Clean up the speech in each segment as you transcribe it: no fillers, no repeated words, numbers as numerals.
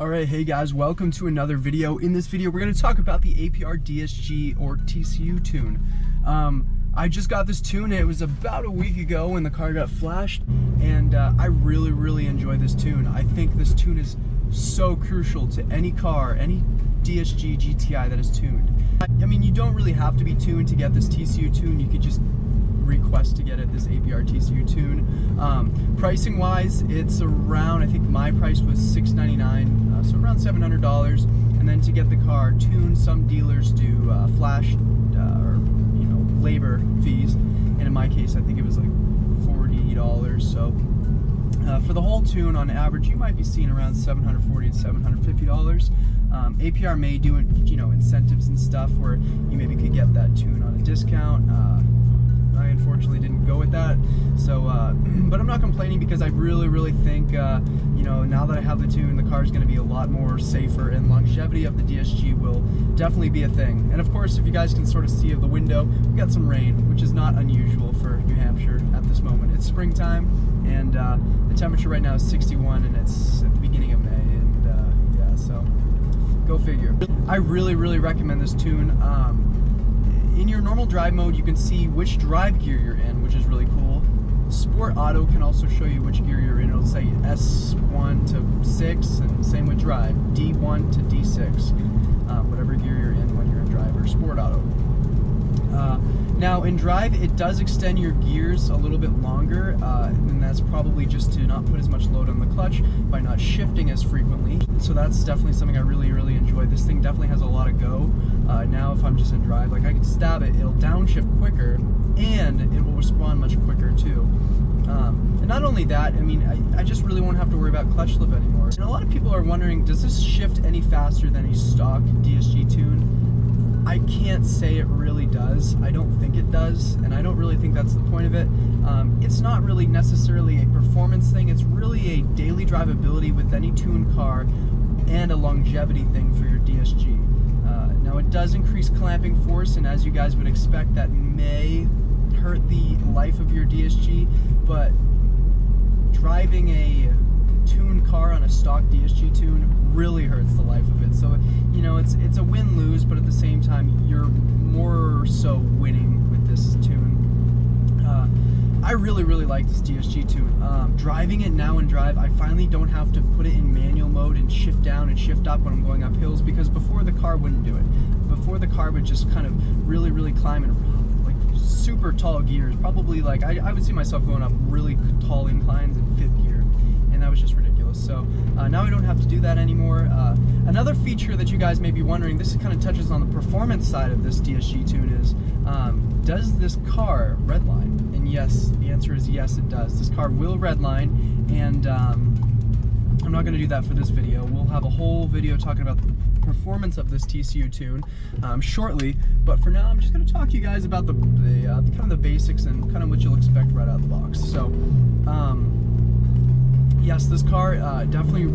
Alright, hey guys, welcome to another video. In this video, we're going to talk about the APR Dsg or TCU Tune. I just got this tune. It was about a week ago when the car got flashed, and I really enjoy this tune. I think this tune is so crucial to any car, any DSG GTI that is tuned. I mean, you don't really have to be tuned to get this TCU tune. You could just request to get it, this APR TCU tune. Pricing wise, it's around, I think my price was $699, so around $700. And then to get the car tuned, some dealers do flash or labor fees, and in my case I think it was like $40. So for the whole tune, on average you might be seeing around $740 to $750. APR may do incentives and stuff where you maybe could get that tune on a discount. I unfortunately didn't go with that, so but I'm not complaining because I really think now that I have the tune, the car is going to be a lot more safer, and longevity of the DSG will definitely be a thing. And of course, if you guys can sort of see of the window, we got some rain, which is not unusual for New Hampshire at this moment. It's springtime, and the temperature right now is 61, and it's at the beginning of May, and yeah, so go figure. I really recommend this tune. In your normal drive mode, you can see which drive gear you're in, which is really cool. Sport Auto can also show you which gear you're in. It'll say S1 to 6, and same with drive, D1 to D6, whatever gear you're in when you're in drive or Sport Auto. Now in drive, it does extend your gears a little bit longer, and that's probably just to not put as much load on the clutch by not shifting as frequently. So that's definitely something I really enjoy. This thing definitely has a lot of go. Now if I'm just in drive, like I can stab it, it'll downshift quicker, and it will respond much quicker too. And not only that, I mean, I just really won't have to worry about clutch slip anymore. And a lot of people are wondering, does this shift any faster than a stock DSG tune? I can't say it really does. I don't think it does, and I don't really think that's the point of it. It's not really necessarily a performance thing. It's really a daily drivability with any tuned car and a longevity thing for your DSG. Now it does increase clamping force, and as you guys would expect, that may hurt the life of your DSG, but driving a tuned car on a stock DSG tune really hurts the life of it. So it's a win-lose, but at the same time you're more so winning with this tune. I really like this DSG tune. Driving it now in drive, I finally don't have to put it in manual mode and shift down and shift up when I'm going up hills, because before the car wouldn't do it. Before the car would just kind of really climb in like super tall gears. Probably like I would see myself going up really tall inclines in 5th gear, and that was just ridiculous. So now I don't have to do that anymore. Another feature that you guys may be wondering, this kind of touches on the performance side of this DSG tune, is does this car redline? And yes, the answer is yes, it does. This car will redline, and I'm not going to do that for this video. We'll have a whole video talking about the performance of this TCU tune shortly, but for now I'm just going to talk to you guys about the kind of the basics and kind of what you'll expect right out of the box. So yes, this car definitely,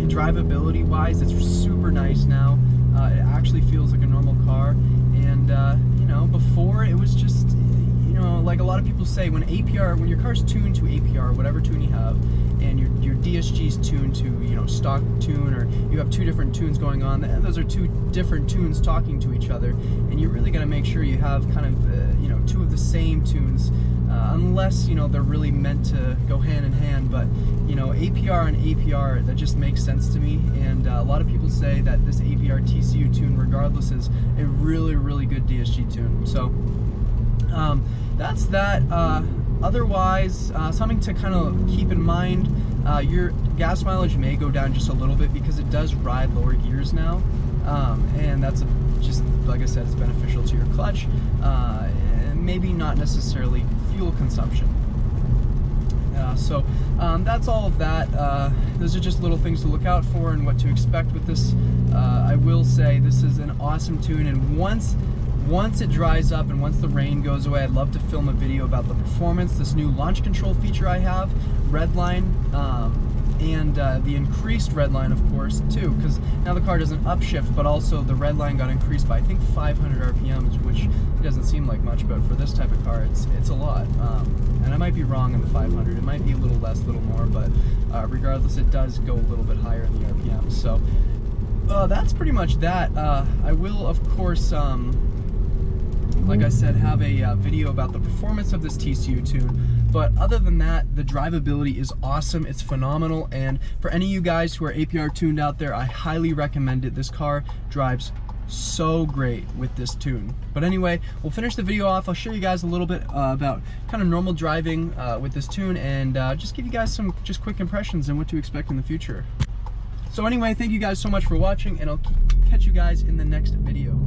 drivability wise, it's super nice now. It actually feels like a normal car, and before it was just, like a lot of people say, when your car's tuned to APR, whatever tune you have, and your DSG's tuned to stock tune, or you have two different tunes going on, and those are two different tunes talking to each other, and you're really going to make sure you have kind of two of the same tunes, unless they're really meant to go hand in hand. But APR and APR, that just makes sense to me, and a lot of people say that this APR TCU tune regardless is a really good DSG tune. So that's that. Otherwise, something to kind of keep in mind, your gas mileage may go down just a little bit because it does ride lower gears now, and that's just, like I said, it's beneficial to your clutch, and maybe not necessarily fuel consumption. So that's all of that. Those are just little things to look out for and what to expect with this. I will say this is an awesome tune, and once it dries up and once the rain goes away, I'd love to film a video about the performance, this new launch control feature I have, redline, and the increased redline, of course, too, because now the car doesn't upshift, but also the redline got increased by, I think, 500 RPMs, which doesn't seem like much, but for this type of car, it's a lot. And I might be wrong in the 500. It might be a little less, a little more, but regardless, it does go a little bit higher in the RPMs. So that's pretty much that. I will, of course, like I said, have a video about the performance of this TCU Tune. But other than that, the drivability is awesome. It's phenomenal. And for any of you guys who are APR tuned out there, I highly recommend it. This car drives so great with this tune. But anyway, we'll finish the video off. I'll show you guys a little bit about kind of normal driving with this tune, and just give you guys some just quick impressions and what to expect in the future. So anyway, thank you guys so much for watching, and I'll catch you guys in the next video.